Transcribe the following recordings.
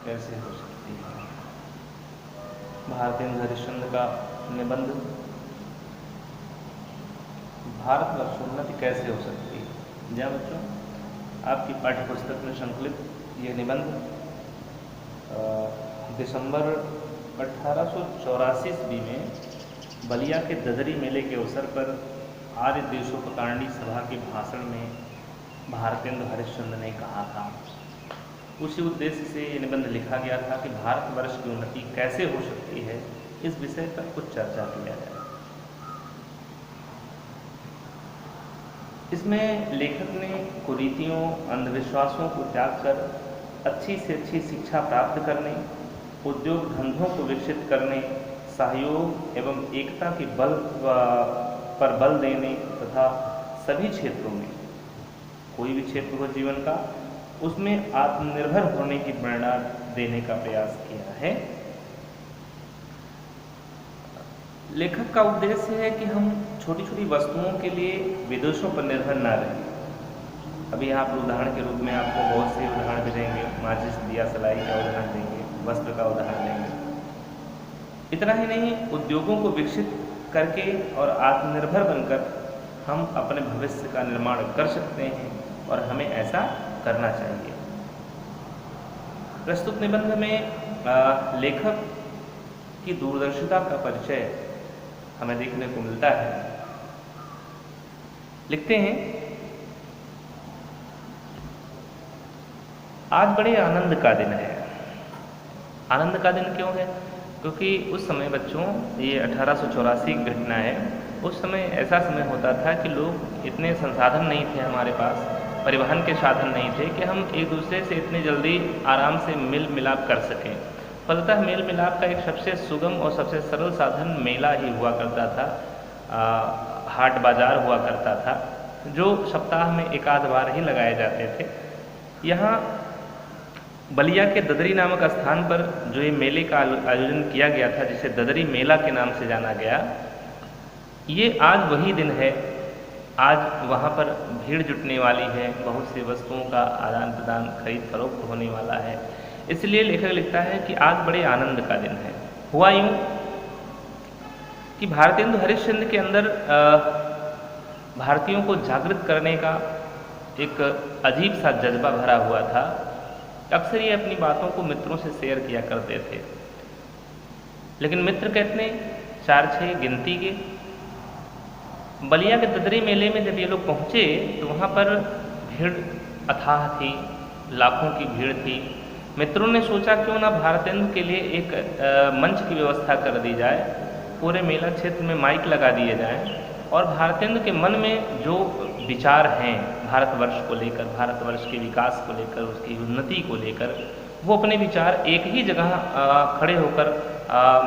कैसे हो सकती है। भारतेंदु हरिश्चंद्र का निबंध भारतवर्ष उन्नति कैसे हो सकती है। जय बच्चों, आपकी पाठ्य पुस्तक में संकलित यह निबंध दिसंबर 1884 ईस्वी में बलिया के ददरी मेले के अवसर पर आर्य देशोपकारणी सभा के भाषण में भारतेंदु हरिश्चंद्र ने कहा था। उसी उद्देश्य से ये निबंध लिखा गया था कि भारतवर्ष की उन्नति कैसे हो सकती है, इस विषय पर कुछ चर्चा किया जाए। इसमें लेखक ने कुरीतियों, अंधविश्वासों को त्याग कर अच्छी से अच्छी शिक्षा प्राप्त करने, उद्योग धंधों को विकसित करने, सहयोग एवं एकता के बल पर बल देने तथा सभी क्षेत्रों में, कोई भी क्षेत्र हो जीवन का, उसमें आत्मनिर्भर होने की प्रेरणा देने का प्रयास किया है। लेखक का उद्देश्य है कि हम छोटी छोटी वस्तुओं के लिए विदेशों पर निर्भर ना रहें। अभी यहाँ पर उदाहरण के रूप में आपको बहुत से उदाहरण भी देंगे, माचिस, दिया, सलाई का उदाहरण देंगे, वस्त्र का उदाहरण देंगे। इतना ही नहीं, उद्योगों को विकसित करके और आत्मनिर्भर बनकर हम अपने भविष्य का निर्माण कर सकते हैं और हमें ऐसा करना चाहिए। प्रस्तुत निबंध में लेखक की दूरदर्शिता का परिचय हमें देखने को मिलता है। लिखते हैं, आज बड़े आनंद का दिन है। आनंद का दिन क्यों है? क्योंकि उस समय बच्चों, ये 1884 की घटना है। उस समय ऐसा समय होता था कि लोग, इतने संसाधन नहीं थे हमारे पास, परिवहन के साधन नहीं थे कि हम एक दूसरे से इतने जल्दी आराम से मिल मिलाप कर सकें। फलतः मेल मिलाप का एक सबसे सुगम और सबसे सरल साधन मेला ही हुआ करता था। हाट बाजार हुआ करता था, जो सप्ताह में एक आध बार ही लगाए जाते थे। यहाँ बलिया के ददरी नामक स्थान पर जो ये मेले का आयोजन किया गया था, जिसे ददरी मेला के नाम से जाना गया, ये आज वही दिन है। आज वहाँ पर भीड़ जुटने वाली है, बहुत सी वस्तुओं का आदान प्रदान, खरीद फरोख्त होने वाला है। इसलिए लेखक लिखता है कि आज बड़े आनंद का दिन है। हुआ यूँ कि भारतेंदु हरिश्चंद्र के अंदर भारतीयों को जागृत करने का एक अजीब सा जज्बा भरा हुआ था। अक्सर ये अपनी बातों को मित्रों से शेयर किया करते थे, लेकिन मित्र कितने, 4-6 गिनती के। बलिया के ददरी मेले में जब ये लोग पहुँचे तो वहाँ पर भीड़ अथाह थी, लाखों की भीड़ थी। मित्रों ने सोचा क्यों ना भारतेंदु के लिए एक मंच की व्यवस्था कर दी जाए, पूरे मेला क्षेत्र में माइक लगा दिए जाएं और भारतेंदु के मन में जो विचार हैं भारतवर्ष को लेकर, भारतवर्ष के विकास को लेकर, उसकी उन्नति को लेकर, वो अपने विचार एक ही जगह खड़े होकर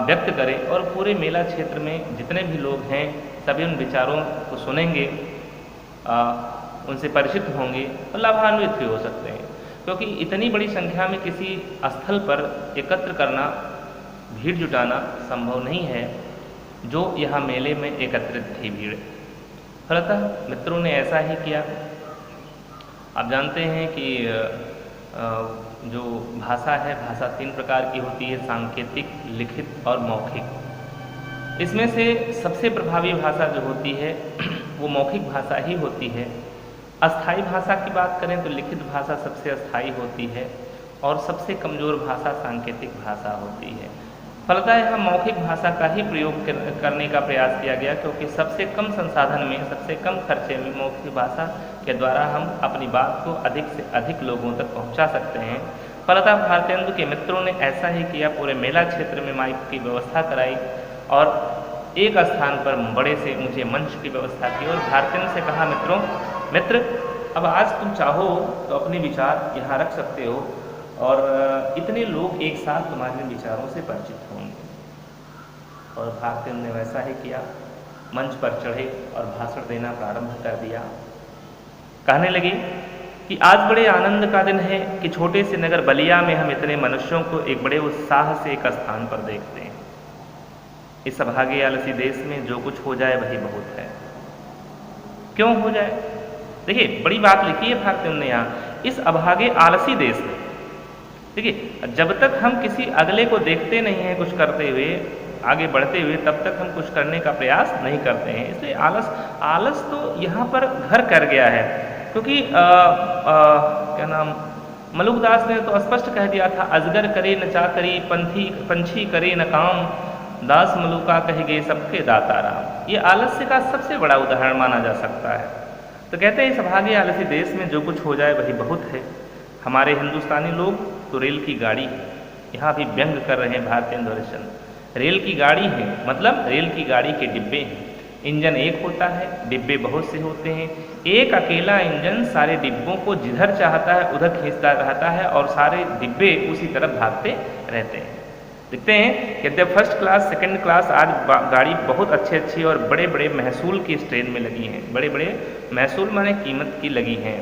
व्यक्त करें और पूरे मेला क्षेत्र में जितने भी लोग हैं सभी उन विचारों को सुनेंगे, उनसे परिचित होंगे और लाभान्वित भी हो सकते हैं। क्योंकि इतनी बड़ी संख्या में किसी स्थल पर एकत्र करना, भीड़ जुटाना संभव नहीं है जो यहाँ मेले में एकत्रित थी भीड़। फलतः मित्रों ने ऐसा ही किया। आप जानते हैं कि जो भाषा है, भाषा 3 प्रकार की होती है, सांकेतिक, लिखित और मौखिक। इसमें से सबसे प्रभावी भाषा जो होती है वो मौखिक भाषा ही होती है। अस्थाई भाषा की बात करें तो लिखित भाषा सबसे अस्थाई होती है और सबसे कमज़ोर भाषा सांकेतिक भाषा होती है। फलतः यहाँ मौखिक भाषा का ही प्रयोग करने का प्रयास किया गया, क्योंकि सबसे कम संसाधन में, सबसे कम खर्चे में मौखिक भाषा के द्वारा हम अपनी बात को अधिक से अधिक लोगों तक पहुँचा सकते हैं। फलतः भारतेंदु के मित्रों ने ऐसा ही किया, पूरे मेला क्षेत्र में माइक की व्यवस्था कराई और एक स्थान पर बड़े से ऊंचे मंच की व्यवस्था की और भारतेंदु से कहा, मित्र अब आज तुम चाहो तो अपने विचार यहाँ रख सकते हो और इतने लोग एक साथ तुम्हारे विचारों से परिचित होंगे। और भारतेंदु ने वैसा ही किया, मंच पर चढ़े और भाषण देना प्रारंभ कर दिया। कहने लगे कि आज बड़े आनंद का दिन है कि छोटे से नगर बलिया में हम इतने मनुष्यों को एक बड़े उत्साह से एक स्थान पर देखते हैं। इस अभागे आलसी देश में जो कुछ हो जाए वही बहुत है। क्यों हो जाए? देखिए, बड़ी बात लिखी है भारतेंदु ने यहाँ, इस अभागे आलसी देश में। देखिए, जब तक हम किसी अगले को देखते नहीं हैं कुछ करते हुए, आगे बढ़ते हुए, तब तक हम कुछ करने का प्रयास नहीं करते हैं। इसलिए आलस तो यहाँ पर घर कर गया है, क्योंकि क्या नाम, मलुकदास ने तो स्पष्ट कह दिया था, अजगर करे न चाकरी, पंछी करे न काम, दास मलुका कह गए सबके दाता राम। ये आलस्य का सबसे बड़ा उदाहरण माना जा सकता है। तो कहते हैं इस अभागे आलसी देश में जो कुछ हो जाए वही बहुत है। हमारे हिंदुस्तानी लोग तो रेल की गाड़ी है, यहाँ भी व्यंग कर रहे हैं भारतीय दर्शन। रेल की गाड़ी है मतलब रेल की गाड़ी के डिब्बे हैं, इंजन एक होता है, डिब्बे बहुत से होते हैं। एक अकेला इंजन सारे डिब्बों को जिधर चाहता है उधर खींचता रहता है और सारे डिब्बे उसी तरफ भागते रहते हैं। देखते हैं कि जब फर्स्ट क्लास, सेकंड क्लास, आज गाड़ी बहुत अच्छी और बड़े बड़े महसूल की इस ट्रेन में लगी हैं, बड़े बड़े महसूल माने कीमत की लगी हैं,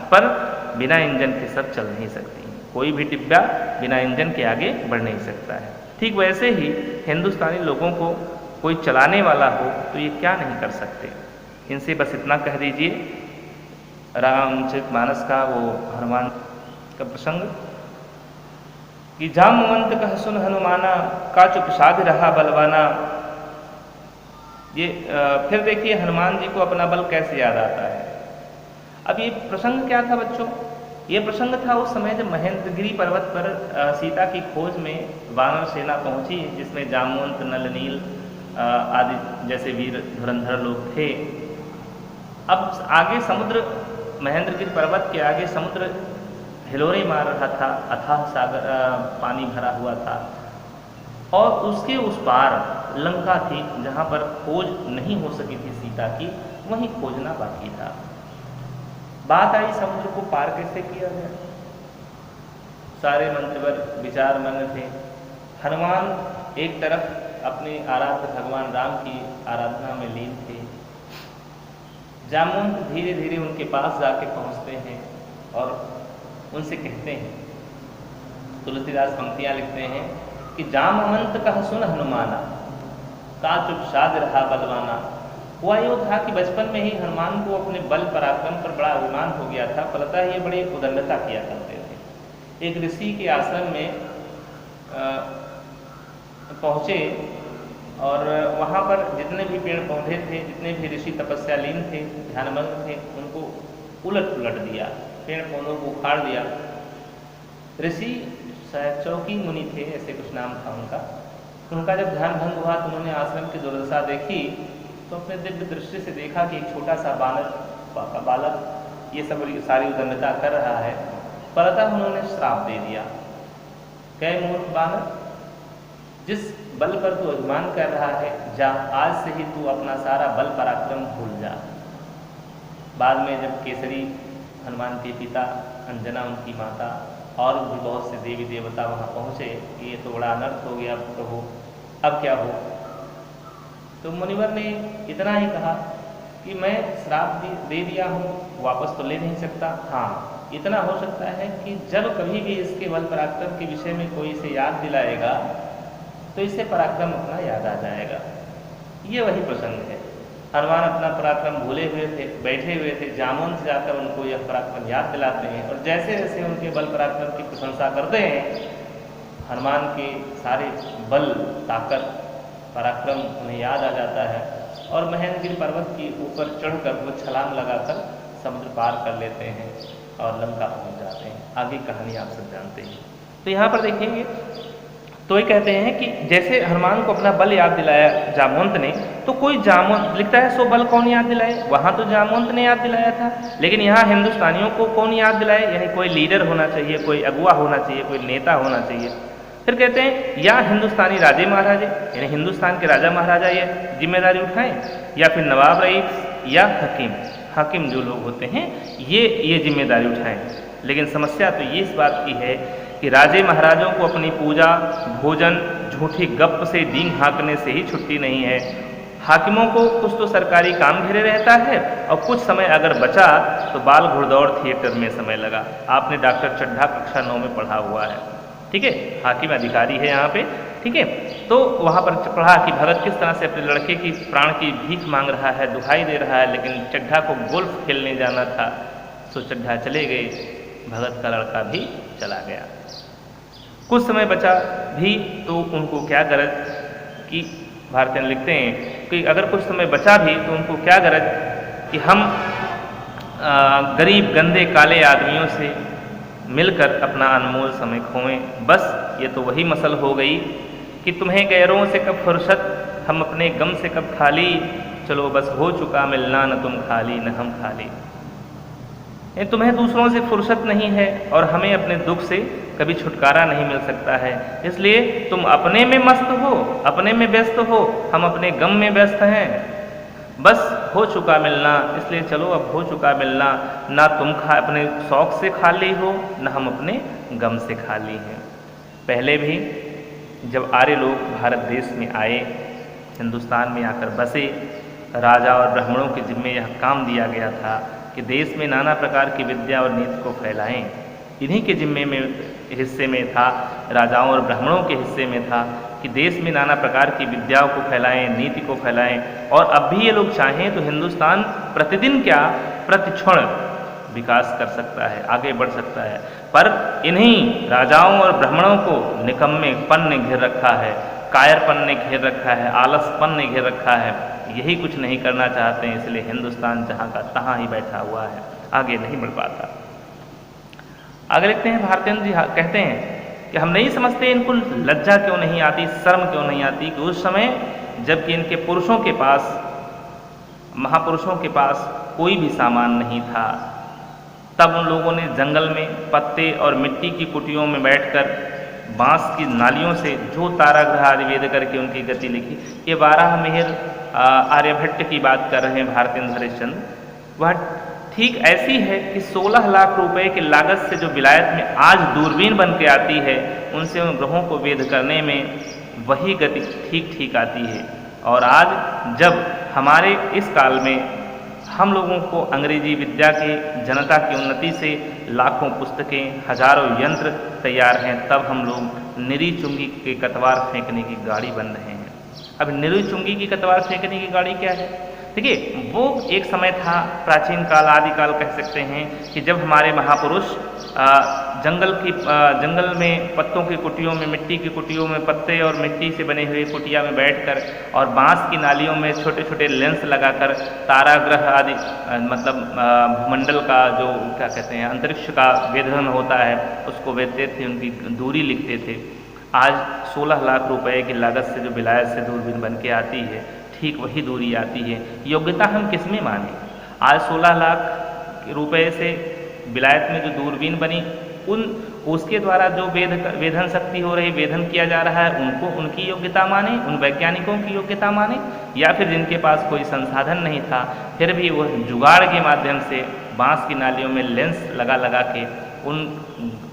पर बिना इंजन के सब चल नहीं सकती। कोई भी डिब्बा बिना इंजन के आगे बढ़ नहीं सकता है। ठीक वैसे ही हिंदुस्तानी लोगों को कोई चलाने वाला हो तो ये क्या नहीं कर सकते। इनसे बस इतना कह दीजिए, रामचरितमानस का वो हनुमान का प्रसंग कि जामवंत कह सुन हनुमाना, का चुप साध रहा बलवाना। ये फिर देखिए हनुमान जी को अपना बल कैसे याद आता है। अब ये प्रसंग क्या था बच्चों? ये प्रसंग था उस समय जब महेंद्रगिरी पर्वत पर सीता की खोज में वानर सेना पहुंची, जिसमें जामवंत, नल, नील आदि जैसे वीर धुरंधर लोग थे। अब आगे समुद्र, महेंद्रगिरी पर्वत के आगे समुद्र हिलोरे मार रहा था, अथाह सागर पानी भरा हुआ था, और उसके उस पार लंका थी जहाँ पर खोज नहीं हो सकी थी सीता की, वहीं खोजना बाकी था। बात आई समुद्र को पार कैसे किया जाए। सारे मंत्रवर विचार मग्न थे। हनुमान एक तरफ अपने आराध्य भगवान राम की आराधना में लीन थे। जामवंत धीरे धीरे उनके पास जाके पहुंचते हैं और उनसे कहते हैं, तुलसीदास पंक्तियां लिखते हैं कि जामवंत कह सुन हनुमाना, का चुप साध रहा बलवाना। हुआ यूँ था कि बचपन में ही हनुमान को अपने बल पराक्रम पर बड़ा अभिमान हो गया था, फलतः ये बड़ी उदंडता किया करते थे। एक ऋषि के आश्रम में पहुँचे और वहाँ पर जितने भी पेड़ पौधे थे, जितने भी ऋषि तपस्यालीन थे, ध्यानमग्न थे, उनको उलट पुलट दिया, पेड़ पौधों को उखाड़ दिया। ऋषि शायद चौकी मुनि थे, ऐसे कुछ नाम था उनका। उनका जब ध्यान भंग हुआ तो उन्होंने आश्रम की दुर्दशा देखी, तो अपने दिव्य दृष्टि से देखा कि एक छोटा सा बालक ये सब सारी उदंडता कर रहा है। फलतः उन्होंने श्राप दे दिया, कह मूर्ख बालक, जिस बल पर तू अभिमान कर रहा है, जा आज से ही तू अपना सारा बल पराक्रम भूल जा। बाद में जब केसरी, हनुमान के पिता, अंजना उनकी माता, और भी बहुत से देवी देवता वहाँ पहुँचे कि ये तो बड़ा अनर्थ हो गया प्रभु, अब क्या हो। तो मुनिवर ने इतना ही कहा कि मैं श्राप दे दिया हूँ, वापस तो ले नहीं सकता। हाँ, इतना हो सकता है कि जब कभी भी इसके बल पराक्रम के विषय में कोई इसे याद दिलाएगा तो इसे पराक्रम अपना याद आ जाएगा। ये वही प्रसंग है। हनुमान अपना पराक्रम भूले हुए थे, बैठे हुए थे, जामुन से जाकर उनको यह पराक्रम याद दिलाते हैं, और जैसे जैसे उनके बल पराक्रम की प्रशंसा करते हैं, हनुमान के सारे बल, ताकत, पराक्रम उन्हें याद आ जाता है और महेंद्रगिरी पर्वत के ऊपर चढ़कर वो छलांग लगाकर समुद्र पार कर लेते हैं और लंका पहुंच जाते हैं। आगे कहानी आप सब जानते हैं। तो यहाँ पर देखेंगे तो ये कहते हैं कि जैसे हनुमान को अपना बल याद दिलाया जामवंत ने, तो कोई जामवंत लिखता है सो बल कौन याद दिलाए, वहाँ तो जामवंत ने याद दिलाया था, लेकिन यहाँ हिंदुस्तानियों को कौन याद दिलाए, यानी कोई लीडर होना चाहिए, कोई अगुआ होना चाहिए, कोई नेता होना चाहिए। फिर कहते हैं या हिंदुस्तानी राजे महाराजे, यानी हिंदुस्तान के राजा महाराजा ये जिम्मेदारी उठाएं, या फिर नवाब रईस या हाकिम जो लोग होते हैं ये जिम्मेदारी उठाएं। लेकिन समस्या तो ये इस बात की है कि राजे महाराजों को अपनी पूजा, भोजन, झूठी गप से डींग हाँकने से ही छुट्टी नहीं है। हाकिमों को कुछ तो सरकारी काम घेरे रहता है और कुछ समय अगर बचा तो बाल घुड़दौड़ थिएटर में समय लगा। आपने डॉक्टर चड्ढा कक्षा 9 में पढ़ा हुआ है, ठीक है, हाकिम अधिकारी है यहाँ पे, ठीक है। तो वहाँ पर पढ़ा कि भगत किस तरह से अपने लड़के की प्राण की भीख मांग रहा है, दुहाई दे रहा है, लेकिन चड्ढा को गोल्फ खेलने जाना था, तो चड्ढा चले गए, भगत का लड़का भी चला गया। कुछ समय बचा भी तो उनको क्या गरज कि भारतीय लिखते हैं कि अगर कुछ समय बचा भी तो उनको क्या गरज कि हम गरीब गंदे काले आदमियों से मिलकर अपना अनमोल समय खोएं। बस ये तो वही मसल हो गई कि तुम्हें गैरों से कब फुर्सत, हम अपने गम से कब खाली, चलो बस हो चुका मिलना, न तुम खाली न हम खाली। तुम्हें दूसरों से फुर्सत नहीं है और हमें अपने दुख से कभी छुटकारा नहीं मिल सकता है, इसलिए तुम अपने में मस्त हो, अपने में व्यस्त हो, हम अपने गम में व्यस्त हैं। बस हो चुका मिलना, इसलिए चलो अब हो चुका मिलना, ना तुम अपने शौक से खाली हो, ना हम अपने गम से खाली हैं। पहले भी जब आर्य लोग भारत देश में आए, हिंदुस्तान में आकर बसे, राजा और ब्राह्मणों के जिम्मे यह काम दिया गया था कि देश में नाना प्रकार की विद्या और नीति को फैलाएं। इन्हीं के जिम्मे में हिस्से में था, राजाओं और ब्राह्मणों के हिस्से में था कि देश में नाना प्रकार की विद्याओं को फैलाएं, नीति को फैलाएं। और अब भी ये लोग चाहें तो हिंदुस्तान प्रतिदिन क्या प्रतिक्षण विकास कर सकता है, आगे बढ़ सकता है। पर इन्हीं राजाओं और ब्राह्मणों को निकम्मेपन ने घेर रखा है, कायरपन ने घेर रखा है, आलसपन ने घेर रखा है। यही कुछ नहीं करना चाहते हैं, इसलिए हिंदुस्तान जहाँ का तहाँ ही बैठा हुआ है, आगे नहीं बढ़ पाता। आगे लिखते हैं भारतेंद्र जी कहते हैं कि हम नहीं समझते इनको लज्जा क्यों नहीं आती, शर्म क्यों नहीं आती कि उस समय जबकि इनके पुरुषों के पास, महापुरुषों के पास कोई भी सामान नहीं था, तब उन लोगों ने जंगल में पत्ते और मिट्टी की कुटियों में बैठकर बांस की नालियों से जो ताराग्रह आदि वेद करके उनकी गति लिखी। ये 12 मेहर आर्यभट्ट की बात कर रहे हैं भारतेंद्र हरिश्चंद्र। वह ठीक ऐसी है कि 16 लाख रुपए की लागत से जो विलायत में आज दूरबीन बन के आती है, उनसे उन ग्रहों को वेद करने में वही गति ठीक ठीक आती है। और आज जब हमारे इस काल में हम लोगों को अंग्रेजी विद्या के जनता की उन्नति से लाखों पुस्तकें, हजारों यंत्र तैयार हैं, तब हम लोग निरी चुंगी के कतवार फेंकने की गाड़ी बन रहे हैं। अब निरी चुंगी की कतवार फेंकने की गाड़ी क्या है? देखिए, वो एक समय था, प्राचीन काल, आदिकाल कह सकते हैं, कि जब हमारे महापुरुष जंगल में पत्तों की कुटियों में, मिट्टी की कुटियों में, पत्ते और मिट्टी से बने हुए कुटिया में बैठकर और बांस की नालियों में छोटे छोटे लेंस लगाकर ताराग्रह आदि मतलब भूमंडल का जो क्या कहते हैं अंतरिक्ष का वेधन होता है उसको वेधते थे, उनकी दूरी लिखते थे। आज 16 लाख रुपए की लागत से जो विलायत से दूरबीन बन के आती है, ठीक वही दूरी आती है। योग्यता हम किस में माने? आज 16 लाख रुपए से विलायत में जो दूरबीन बनी, उसके द्वारा जो वेधन शक्ति हो रही, वेधन किया जा रहा है, उनको उनकी योग्यता माने, उन वैज्ञानिकों की योग्यता माने, या फिर जिनके पास कोई संसाधन नहीं था फिर भी वह जुगाड़ के माध्यम से बांस की नालियों में लेंस लगा लगा के उन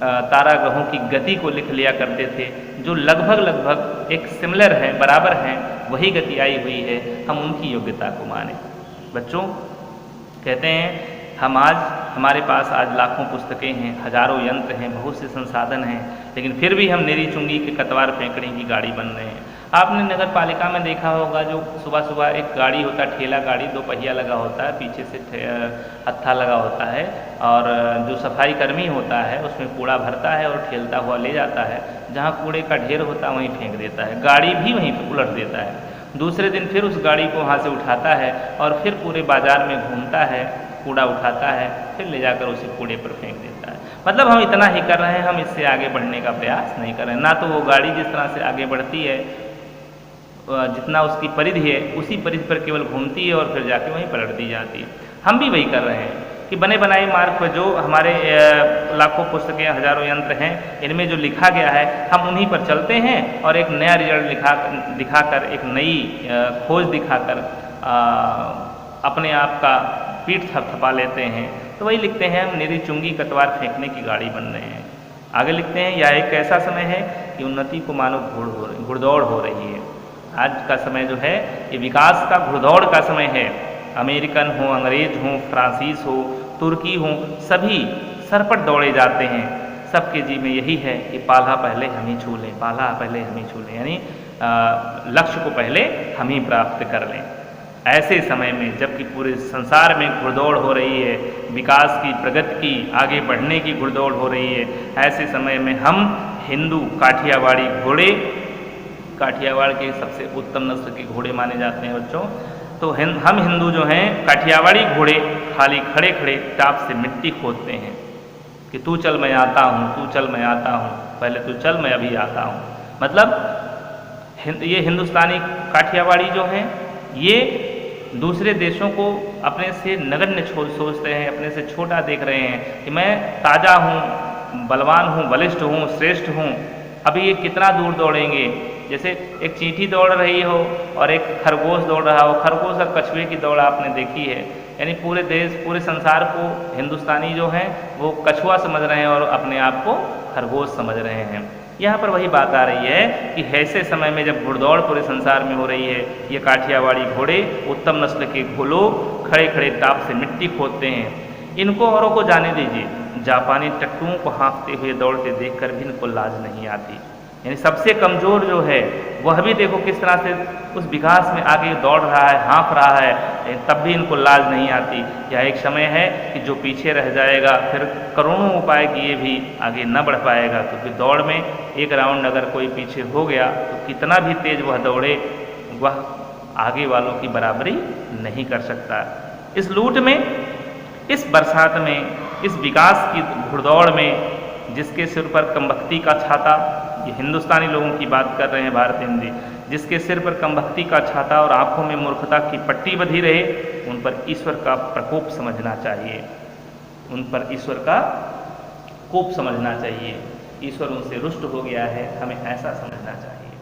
ताराग्रहों की गति को लिख लिया करते थे, जो लगभग एक सिमिलर है, बराबर हैं, वही गति आई हुई है, हम उनकी योग्यता को माने। बच्चों कहते हैं हम आज, हमारे पास आज लाखों पुस्तकें हैं, हजारों यंत्र हैं, बहुत से संसाधन हैं, लेकिन फिर भी हम निरी चुंगी के कतवार फेंकने की गाड़ी बन रहे हैं। आपने नगर पालिका में देखा होगा, जो सुबह सुबह एक गाड़ी होता है, ठेला गाड़ी, 2 पहिया लगा होता है, पीछे से हत्था लगा होता है, और जो सफाई कर्मी होता है उसमें कूड़ा भरता है और ठेलता हुआ ले जाता है, जहाँ कूड़े का ढेर होता है वहीं फेंक देता है, गाड़ी भी वहीं पर उलट देता है। दूसरे दिन फिर उस गाड़ी को वहाँ से उठाता है और फिर पूरे बाजार में घूमता है, कूड़ा उठाता है, फिर ले जाकर उसे कूड़े पर फेंक देता है। मतलब हम इतना ही कर रहे हैं, हम इससे आगे बढ़ने का प्रयास नहीं कर रहे हैं। ना तो वो गाड़ी जिस तरह से आगे बढ़ती है, जितना उसकी परिधि है उसी परिधि पर केवल घूमती है और फिर जाके वहीं पलट दी जाती है। हम भी वही कर रहे हैं कि बने बनाए मार्ग पर जो हमारे लाखों पुस्तकें, हजारों यंत्र हैं, इनमें जो लिखा गया है हम उन्हीं पर चलते हैं और एक नया रिजल्ट दिखाकर, एक नई खोज दिखाकर अपने आप का पीठ थपथपा लेते हैं। तो वही लिखते हैं, हम निरी चुंगी कतवार फेंकने की गाड़ी बन रहे हैं। आगे लिखते हैं, यह एक ऐसा समय है कि उन्नति को मानो घुड़दौड़ हो रही है। आज का समय जो है ये विकास का घुड़दौड़ का समय है। अमेरिकन हो, अंग्रेज हो, फ्रांसीस हो, तुर्की हो, सभी सरपट दौड़े जाते हैं। सबके जी में यही है कि पाला पहले हम ही छू लें, पाला पहले हम ही छू लें, यानी लक्ष्य को पहले हम ही प्राप्त कर लें। ऐसे समय में जबकि पूरे संसार में घुड़दौड़ हो रही है, विकास की, प्रगति की, आगे बढ़ने की घुड़दौड़ हो रही है, ऐसे समय में हम हिंदू काठियावाड़ी घोड़े, काठियावाड़ के सबसे उत्तम नस्ल के घोड़े माने जाते हैं बच्चों। तो हम हिंदू जो हैं काठियावाड़ी घोड़े खाली खड़े खड़े टाप से मिट्टी खोदते हैं कि तू चल मैं आता हूँ, तू चल मैं आता हूँ, पहले तू चल मैं अभी आता हूँ। मतलब ये हिंदुस्तानी काठियावाड़ी जो हैं ये दूसरे देशों को अपने से नगण्य सोचते हैं, अपने से छोटा देख रहे हैं कि मैं ताज़ा हूँ, बलवान हूँ, बलिष्ठ हूँ, श्रेष्ठ हूँ, अभी ये कितना दूर दौड़ेंगे। जैसे एक चींटी दौड़ रही हो और एक खरगोश दौड़ रहा हो, खरगोश और कछुए की दौड़ आपने देखी है, यानी पूरे देश पूरे संसार को हिंदुस्तानी जो हैं वो कछुआ समझ रहे हैं और अपने आप को खरगोश समझ रहे हैं। यहाँ पर वही बात आ रही है कि ऐसे समय में जब घुड़दौड़ पूरे संसार में हो रही है, ये काठियावाड़ी घोड़े उत्तम नस्ल के लोग खड़े खड़े टाप से मिट्टी खोदते हैं। इनको औरों को जाने दीजिए, जापानी टट्टुओं को हाँफते हुए दौड़ते देखकर भी इनको लाज नहीं आती। यानी सबसे कमज़ोर जो है वह भी देखो किस तरह से उस विकास में आगे दौड़ रहा है, हाँफ रहा है, तब भी इनको लाज नहीं आती। यह एक समय है कि जो पीछे रह जाएगा फिर करोड़ों उपाय किए भी आगे न बढ़ पाएगा, क्योंकि दौड़ में एक राउंड अगर कोई पीछे हो गया तो कितना भी तेज वह दौड़े वह आगे वालों की बराबरी नहीं कर सकता। इस लूट में, इस बरसात में, इस विकास की घुड़दौड़ में जिसके सिर पर कमबख्ती का छाता, ये हिंदुस्तानी लोगों की बात कर रहे हैं भारत हिंदी, जिसके सिर पर कमबख्ती का छाता और आंखों में मूर्खता की पट्टी बंधी रहे, उन पर ईश्वर का प्रकोप समझना चाहिए, उन पर ईश्वर का कोप समझना चाहिए। ईश्वर उनसे रुष्ट हो गया है, हमें ऐसा समझना चाहिए।